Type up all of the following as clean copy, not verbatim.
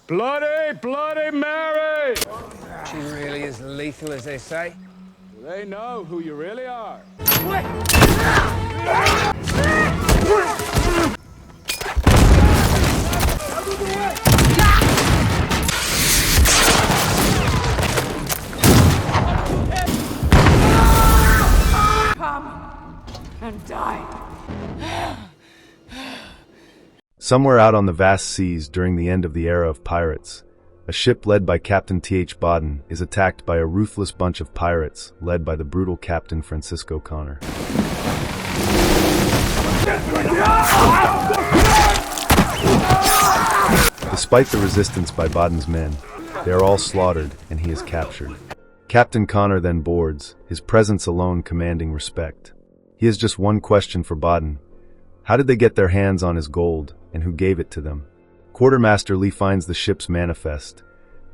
Bloody, bloody Mary! She really is lethal, as they say. They know who you really are. Come and die. Somewhere out on the vast seas during the end of the era of pirates, a ship led by Captain T.H. Bodden is attacked by a ruthless bunch of pirates led by the brutal Captain Francisco Connor. Despite the resistance by Bodden's men, they are all slaughtered and he is captured. Captain Connor then boards, his presence alone commanding respect. He has just one question for Bodden. How did they get their hands on his gold, and who gave it to them? Quartermaster Lee finds the ship's manifest.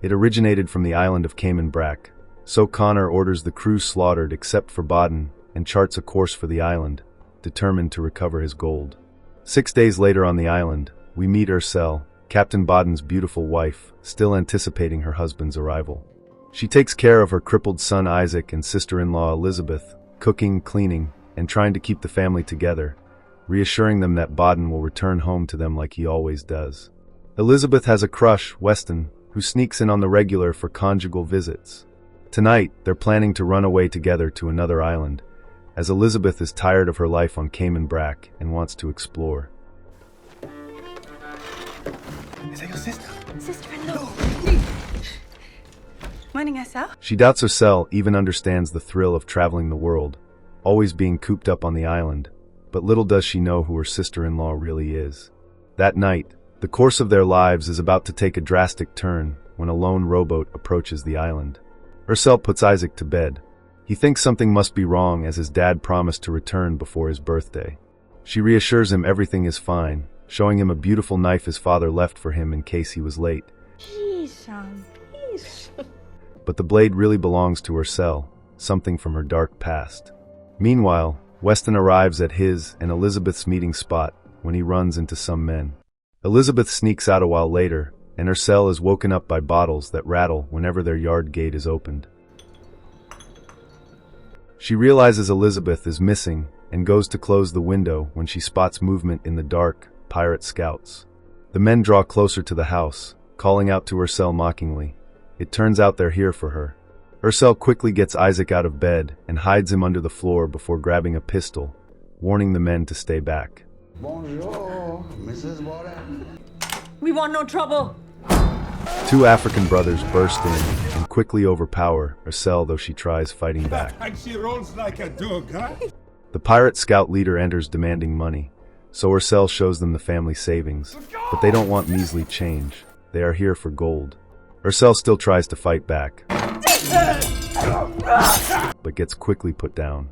It originated from the island of Cayman Brac. So Connor orders the crew slaughtered except for Bodden and charts a course for the island, determined to recover his gold. 6 days later on the island, we meet Ercell, Captain Bodden's beautiful wife, still anticipating her husband's arrival. She takes care of her crippled son Isaac and sister-in-law Elizabeth, cooking, cleaning, and trying to keep the family together, reassuring them that Bodden will return home to them like he always does. Elizabeth has a crush, Weston, who sneaks in on the regular for conjugal visits. Tonight, they're planning to run away together to another island, as Elizabeth is tired of her life on Cayman Brac and wants to explore. Is that your sister? Sister-in-law. Morning, Ercell. She doubts Ercell even understands the thrill of traveling the world, always being cooped up on the island, but little does she know who her sister-in-law really is. That night, the course of their lives is about to take a drastic turn when a lone rowboat approaches the island. Ercell puts Isaac to bed. He thinks something must be wrong as his dad promised to return before his birthday. She reassures him everything is fine, showing him a beautiful knife his father left for him in case he was late. Please. But the blade really belongs to Ercell, something from her dark past. Meanwhile, Weston arrives at his and Elizabeth's meeting spot when he runs into some men. Elizabeth sneaks out a while later, and Ercell is woken up by bottles that rattle whenever their yard gate is opened. She realizes Elizabeth is missing and goes to close the window when she spots movement in the dark, pirate scouts. The men draw closer to the house, calling out to Ercell mockingly. It turns out they're here for her. Ercell quickly gets Isaac out of bed and hides him under the floor before grabbing a pistol, warning the men to stay back. Bonjour, Mrs. Warren. We want no trouble. Two African brothers burst in and quickly overpower Ercell, though she tries fighting back. And she rolls like a dog, huh? The pirate scout leader enters demanding money, so Ercell shows them the family savings, but they don't want measly change. They are here for gold. Ercell still tries to fight back, but gets quickly put down.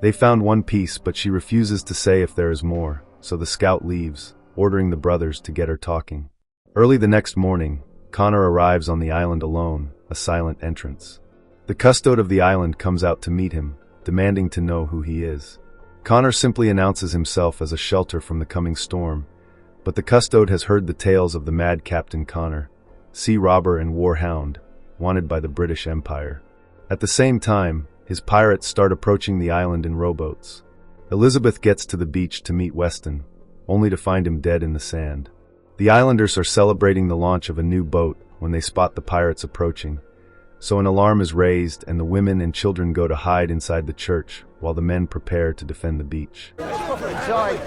They found one piece, but she refuses to say if there is more, so the scout leaves, ordering the brothers to get her talking. Early the next morning, Connor arrives on the island alone, a silent entrance. The custode of the island comes out to meet him, demanding to know who he is. Connor simply announces himself as a shelter from the coming storm, but the custode has heard the tales of the mad Captain Connor, sea robber and war hound, wanted by the British Empire. At the same time, his pirates start approaching the island in rowboats. Elizabeth gets to the beach to meet Weston, only to find him dead in the sand. The islanders are celebrating the launch of a new boat when they spot the pirates approaching, so an alarm is raised and the women and children go to hide inside the church while the men prepare to defend the beach. Inside!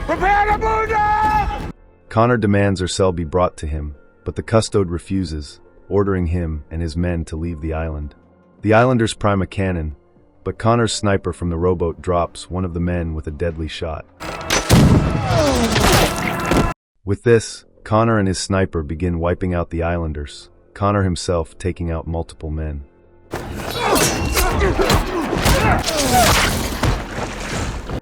Prepare to move down! Connor demands Ercell be brought to him, but the custode refuses, ordering him and his men to leave the island. The islanders prime a cannon, but Connor's sniper from the rowboat drops one of the men with a deadly shot. With this, Connor and his sniper begin wiping out the islanders, Connor himself taking out multiple men.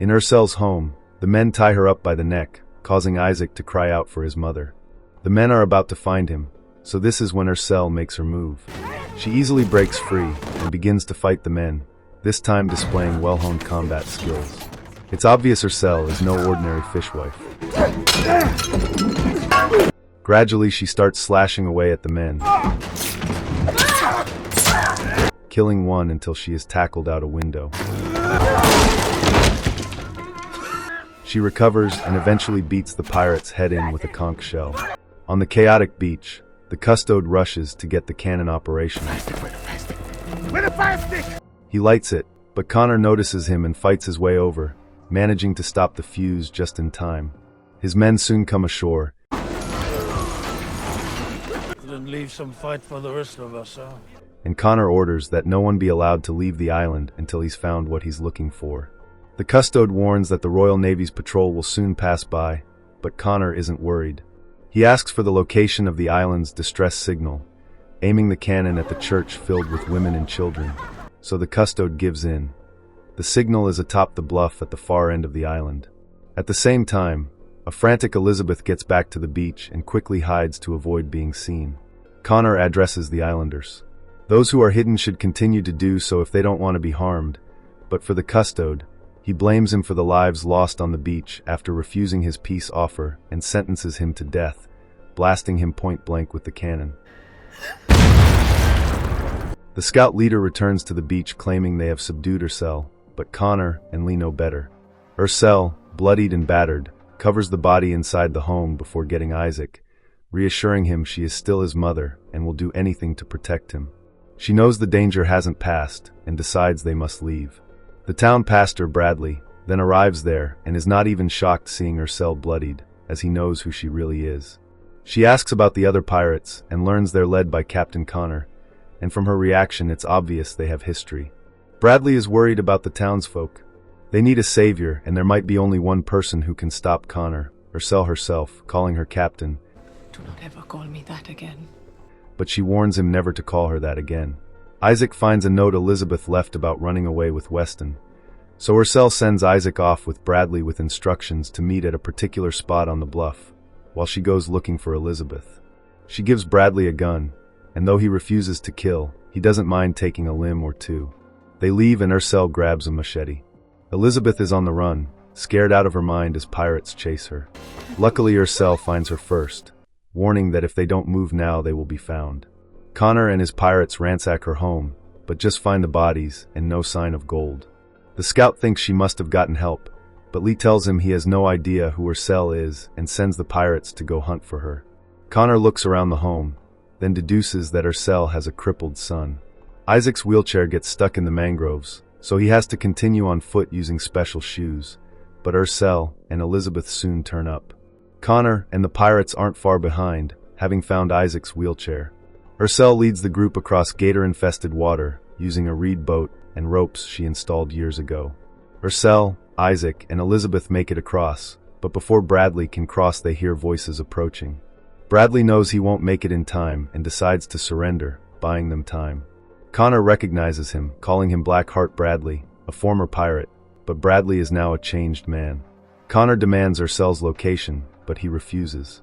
In Ercell's home, the men tie her up by the neck, causing Isaac to cry out for his mother. The men are about to find him, so this is when Ercell makes her move. She easily breaks free and begins to fight the men, this time displaying well-honed combat skills. It's obvious Ercell is no ordinary fishwife. Gradually, she starts slashing away at the men, killing one until she is tackled out a window. She recovers and eventually beats the pirate's head in with a conch shell. On the chaotic beach, the custode rushes to get the cannon operational. With a fire stick! He lights it, but Connor notices him and fights his way over, managing to stop the fuse just in time. His men soon come ashore. Then leave some fight for the rest of us, huh? And Connor orders that no one be allowed to leave the island until he's found what he's looking for. The custode warns that the Royal Navy's patrol will soon pass by, but Connor isn't worried. He asks for the location of the island's distress signal, aiming the cannon at the church filled with women and children, so the custode gives in. The signal is atop the bluff at the far end of the island. At the same time, a frantic Elizabeth gets back to the beach and quickly hides to avoid being seen. Connor addresses the islanders. Those who are hidden should continue to do so if they don't want to be harmed, but for the custode, he blames him for the lives lost on the beach after refusing his peace offer and sentences him to death, blasting him point blank with the cannon. The scout leader returns to the beach claiming they have subdued Ercell, but Connor and Lee know better. Ercell, bloodied and battered, covers the body inside the home before getting Isaac, reassuring him she is still his mother and will do anything to protect him. She knows the danger hasn't passed and decides they must leave. The town pastor, Bradley, then arrives there and is not even shocked seeing Ercell bloodied, as he knows who she really is. She asks about the other pirates and learns they're led by Captain Connor, and from her reaction it's obvious they have history. Bradley is worried about the townsfolk. They need a savior, and there might be only one person who can stop Connor, Ercell herself, calling her captain. Do not ever call me that again. But she warns him never to call her that again. Isaac finds a note Elizabeth left about running away with Weston. So Ercell sends Isaac off with Bradley with instructions to meet at a particular spot on the bluff, while she goes looking for Elizabeth. She gives Bradley a gun, and though he refuses to kill, he doesn't mind taking a limb or two. They leave and Ercell grabs a machete. Elizabeth is on the run, scared out of her mind as pirates chase her. Luckily Ercell finds her first, warning that if they don't move now they will be found. Connor and his pirates ransack her home, but just find the bodies and no sign of gold. The scout thinks she must have gotten help, but Lee tells him he has no idea who Ercell is and sends the pirates to go hunt for her. Connor looks around the home, then deduces that Ercell has a crippled son. Isaac's wheelchair gets stuck in the mangroves, so he has to continue on foot using special shoes, but Ercell and Elizabeth soon turn up. Connor and the pirates aren't far behind, having found Isaac's wheelchair. Ercell leads the group across gator-infested water, using a reed boat and ropes she installed years ago. Ercell, Isaac, and Elizabeth make it across, but before Bradley can cross they hear voices approaching. Bradley knows he won't make it in time and decides to surrender, buying them time. Connor recognizes him, calling him Blackheart Bradley, a former pirate, but Bradley is now a changed man. Connor demands Ercell's location, but he refuses.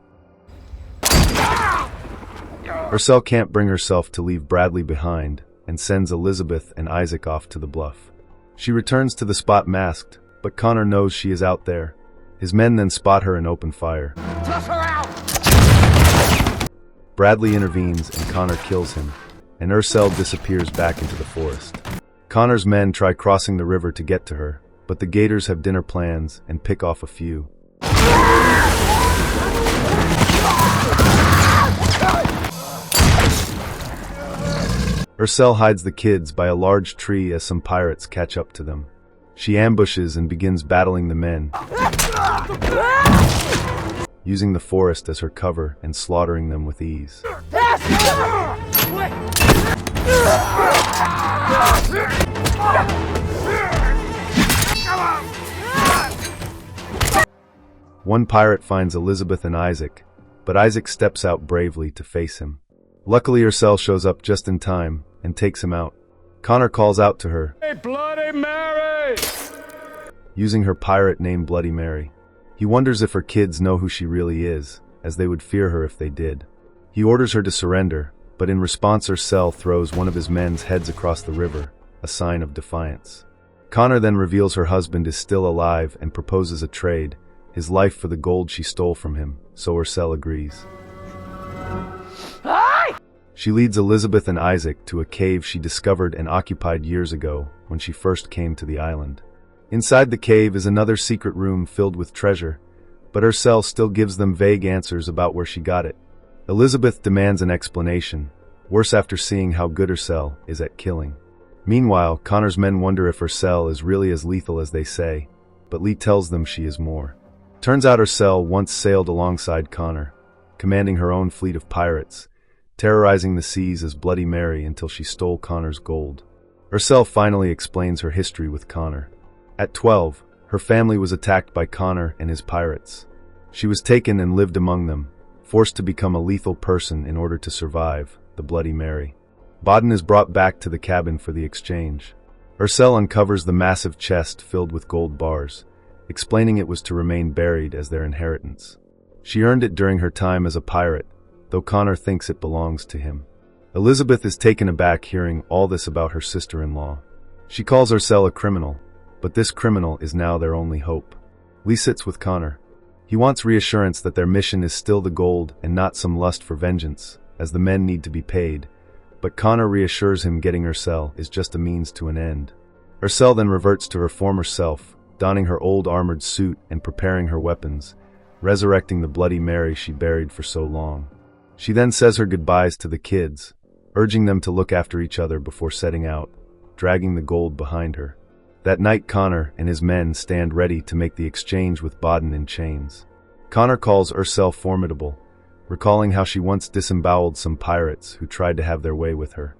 Ercell can't bring herself to leave Bradley behind and sends Elizabeth and Isaac off to the bluff. She returns to the spot masked, but Connor knows she is out there. His men then spot her and open fire. Toss her out! Bradley intervenes and Connor kills him, and Ercell disappears back into the forest. Connor's men try crossing the river to get to her, but the gators have dinner plans and pick off a few. Ercell hides the kids by a large tree as some pirates catch up to them. She ambushes and begins battling the men, using the forest as her cover and slaughtering them with ease. One pirate finds Elizabeth and Isaac, but Isaac steps out bravely to face him. Luckily Ercell shows up just in time and takes him out. Connor calls out to her, Hey, Bloody Mary! using her pirate name Bloody Mary. He wonders if her kids know who she really is, as they would fear her if they did. He orders her to surrender, but in response Ercell throws one of his men's heads across the river, a sign of defiance. Connor then reveals her husband is still alive and proposes a trade, his life for the gold she stole from him, so Ercell agrees. She leads Elizabeth and Isaac to a cave she discovered and occupied years ago when she first came to the island. Inside the cave is another secret room filled with treasure, but Ercell still gives them vague answers about where she got it. Elizabeth demands an explanation, worse after seeing how good Ercell is at killing. Meanwhile, Connor's men wonder if Ercell is really as lethal as they say, but Lee tells them she is more. Turns out Ercell once sailed alongside Connor, commanding her own fleet of pirates, terrorizing the seas as Bloody Mary until she stole Connor's gold. Ercell finally explains her history with Connor. At 12, her family was attacked by Connor and his pirates. She was taken and lived among them, forced to become a lethal person in order to survive the Bloody Mary. Baden is brought back to the cabin for the exchange. Ercell uncovers the massive chest filled with gold bars, explaining it was to remain buried as their inheritance. She earned it during her time as a pirate, though Connor thinks it belongs to him. Elizabeth is taken aback hearing all this about her sister-in-law. She calls Ercell a criminal, but this criminal is now their only hope. Lee sits with Connor. He wants reassurance that their mission is still the gold and not some lust for vengeance, as the men need to be paid, but Connor reassures him getting Ercell is just a means to an end. Ercell then reverts to her former self, donning her old armored suit and preparing her weapons, resurrecting the Bloody Mary she buried for so long. She then says her goodbyes to the kids, urging them to look after each other before setting out, dragging the gold behind her. That night Connor and his men stand ready to make the exchange with Baden in chains. Connor calls Ercell formidable, recalling how she once disemboweled some pirates who tried to have their way with her.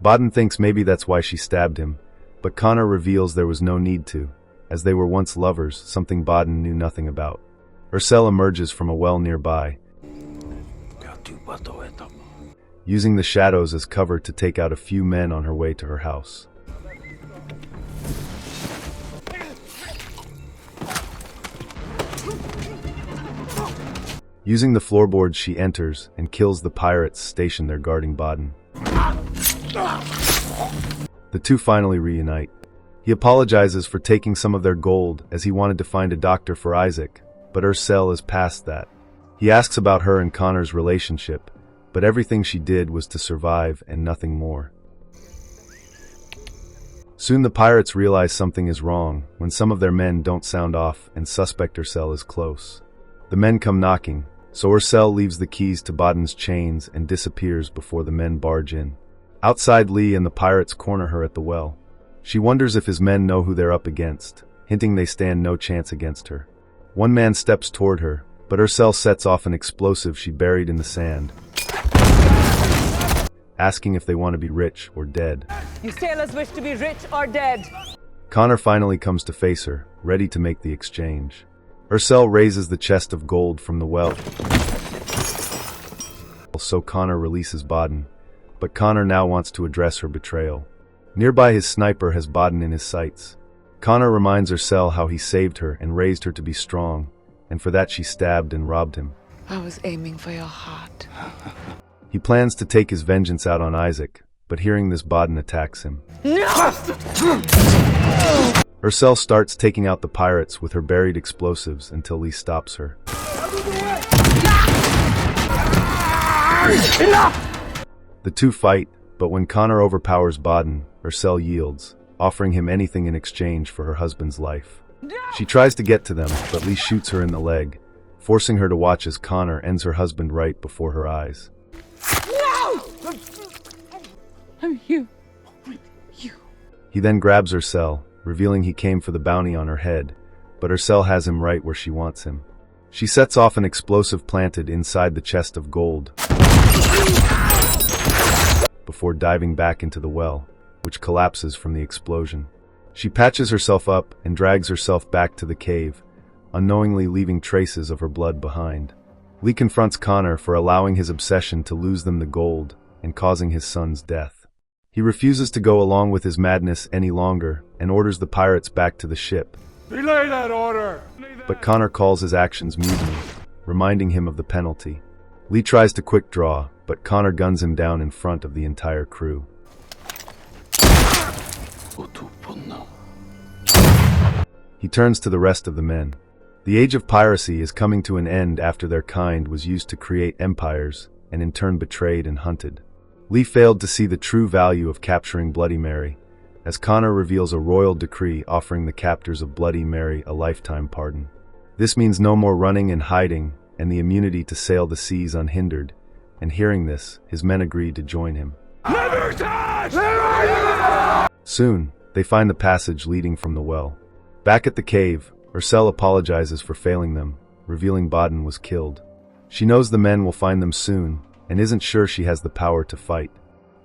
Baden thinks maybe that's why she stabbed him, but Connor reveals there was no need to, as they were once lovers, something Baden knew nothing about. Ercell emerges from a well nearby, using the shadows as cover to take out a few men on her way to her house. Using the floorboards, she enters and kills the pirates stationed there guarding Baden. The two finally reunite. He apologizes for taking some of their gold as he wanted to find a doctor for Isaac, but Ercell is past that. He asks about her and Connor's relationship, but everything she did was to survive and nothing more. Soon the pirates realize something is wrong when some of their men don't sound off and suspect Ercell is close. The men come knocking, so Ercell leaves the keys to Baden's chains and disappears before the men barge in. Outside, Lee and the pirates corner her at the well. She wonders if his men know who they're up against, hinting they stand no chance against her. One man steps toward her, but Ercell sets off an explosive she buried in the sand, asking if they want to be rich or dead. You sailors wish to be rich or dead? Connor finally comes to face her, ready to make the exchange. Ercell raises the chest of gold from the well, so Connor releases Baden, but Connor now wants to address her betrayal. Nearby, his sniper has Baden in his sights. Connor reminds Ercell how he saved her and raised her to be strong, and for that she stabbed and robbed him. I was aiming for your heart. He plans to take his vengeance out on Isaac, but hearing this, Baden attacks him. Ercell starts taking out the pirates with her buried explosives until Lee stops her. Enough! The two fight, but when Connor overpowers Baden, Ercell yields, offering him anything in exchange for her husband's life. She tries to get to them, but Lee shoots her in the leg, forcing her to watch as Connor ends her husband right before her eyes. No! I'm here. He then grabs Ercell, revealing he came for the bounty on her head, but Ercell has him right where she wants him. She sets off an explosive planted inside the chest of gold before diving back into the well, which collapses from the explosion. She patches herself up and drags herself back to the cave, unknowingly leaving traces of her blood behind. Lee confronts Connor for allowing his obsession to lose them the gold and causing his son's death. He refuses to go along with his madness any longer and orders the pirates back to the ship. Relay that order! But Connor calls his actions mutiny, reminding him of the penalty. Lee tries to quick draw, but Connor guns him down in front of the entire crew. He turns to the rest of the men. The age of piracy is coming to an end after their kind was used to create empires and in turn betrayed and hunted. Lee failed to see the true value of capturing Bloody Mary, as Connor reveals a royal decree offering the captors of Bloody Mary a lifetime pardon. This means no more running and hiding, and the immunity to sail the seas unhindered, and hearing this, his men agreed to join him. Soon, they find the passage leading from the well. Back at the cave, Ercell apologizes for failing them, revealing Baden was killed. She knows the men will find them soon, and isn't sure she has the power to fight.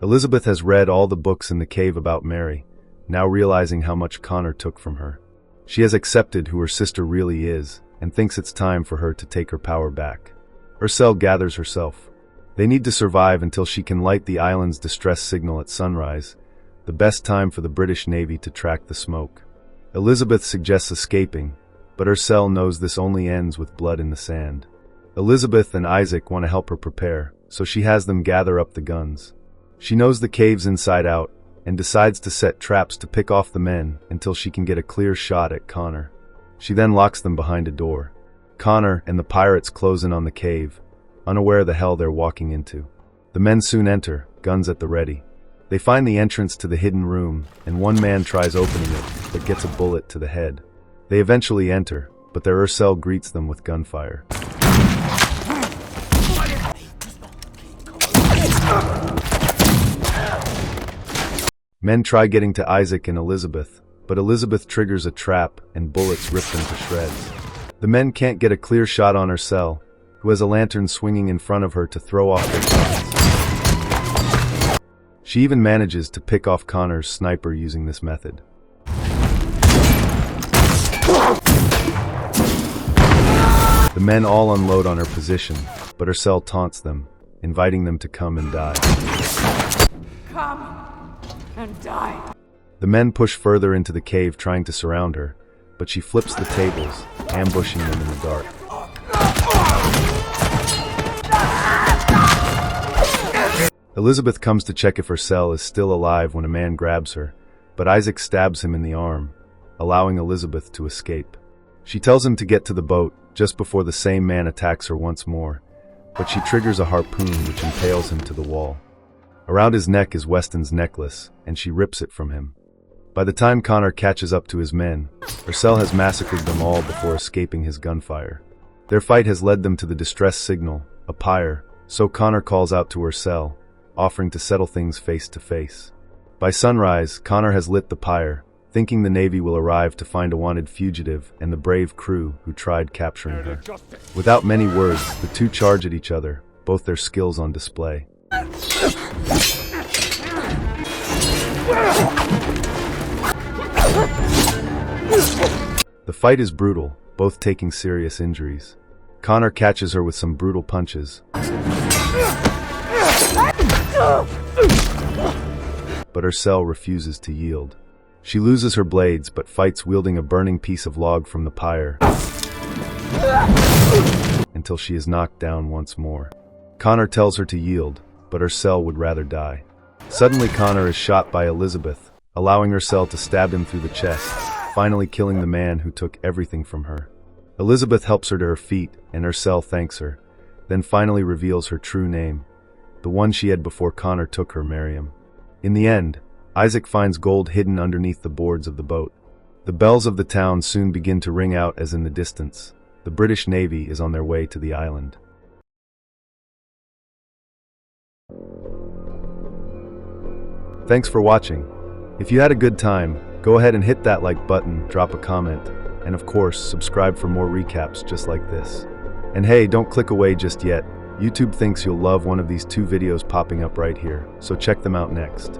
Elizabeth has read all the books in the cave about Mary, now realizing how much Connor took from her. She has accepted who her sister really is, and thinks it's time for her to take her power back. Ercell gathers herself. They need to survive until she can light the island's distress signal at sunrise, the best time for the British Navy to track the smoke. Elizabeth suggests escaping, but Ercell knows this only ends with blood in the sand. Elizabeth and Isaac want to help her prepare, so she has them gather up the guns. She knows the caves inside out, and decides to set traps to pick off the men until she can get a clear shot at Connor. She then locks them behind a door. Connor and the pirates close in on the cave, unaware of the hell they're walking into. The men soon enter, guns at the ready. They find the entrance to the hidden room, and one man tries opening it, but gets a bullet to the head. They eventually enter, but their Ercell greets them with gunfire. Men try getting to Isaac and Elizabeth, but Elizabeth triggers a trap and bullets rip them to shreds. The men can't get a clear shot on Ercell, who has a lantern swinging in front of her to throw off their shots. She even manages to pick off Connor's sniper using this method. The men all unload on her position, but Ercell taunts them, inviting them to come and die. Come and die. The men push further into the cave trying to surround her, but she flips the tables, ambushing them in the dark. Elizabeth comes to check if Ercell is still alive when a man grabs her, but Isaac stabs him in the arm, allowing Elizabeth to escape. She tells him to get to the boat just before the same man attacks her once more, but she triggers a harpoon which impales him to the wall. Around his neck is Weston's necklace, and she rips it from him. By the time Connor catches up to his men, Ercell has massacred them all before escaping his gunfire. Their fight has led them to the distress signal, a pyre, so Connor calls out to Ercell, offering to settle things face to face. By sunrise, Connor has lit the pyre, thinking the Navy will arrive to find a wanted fugitive and the brave crew who tried capturing her. Without many words, the two charge at each other, both their skills on display. The fight is brutal, both taking serious injuries. Connor catches her with some brutal punches, but Ercell refuses to yield. She loses her blades but fights wielding a burning piece of log from the pyre until she is knocked down once more. Connor tells her to yield, but Ercell would rather die. Suddenly Connor is shot by Elizabeth, allowing Ercell to stab him through the chest, finally killing the man who took everything from her. Elizabeth helps her to her feet, and Ercell thanks her, then finally reveals her true name, the one she had before Connor took her, Miriam. In the end, Isaac finds gold hidden underneath the boards of the boat. The bells of the town soon begin to ring out as in the distance. The British Navy is on their way to the island. Thanks for watching. If you had a good time, go ahead and hit that like button, drop a comment, and of course, subscribe for more recaps just like this. And hey, don't click away just yet. YouTube thinks you'll love one of these two videos popping up right here, so check them out next.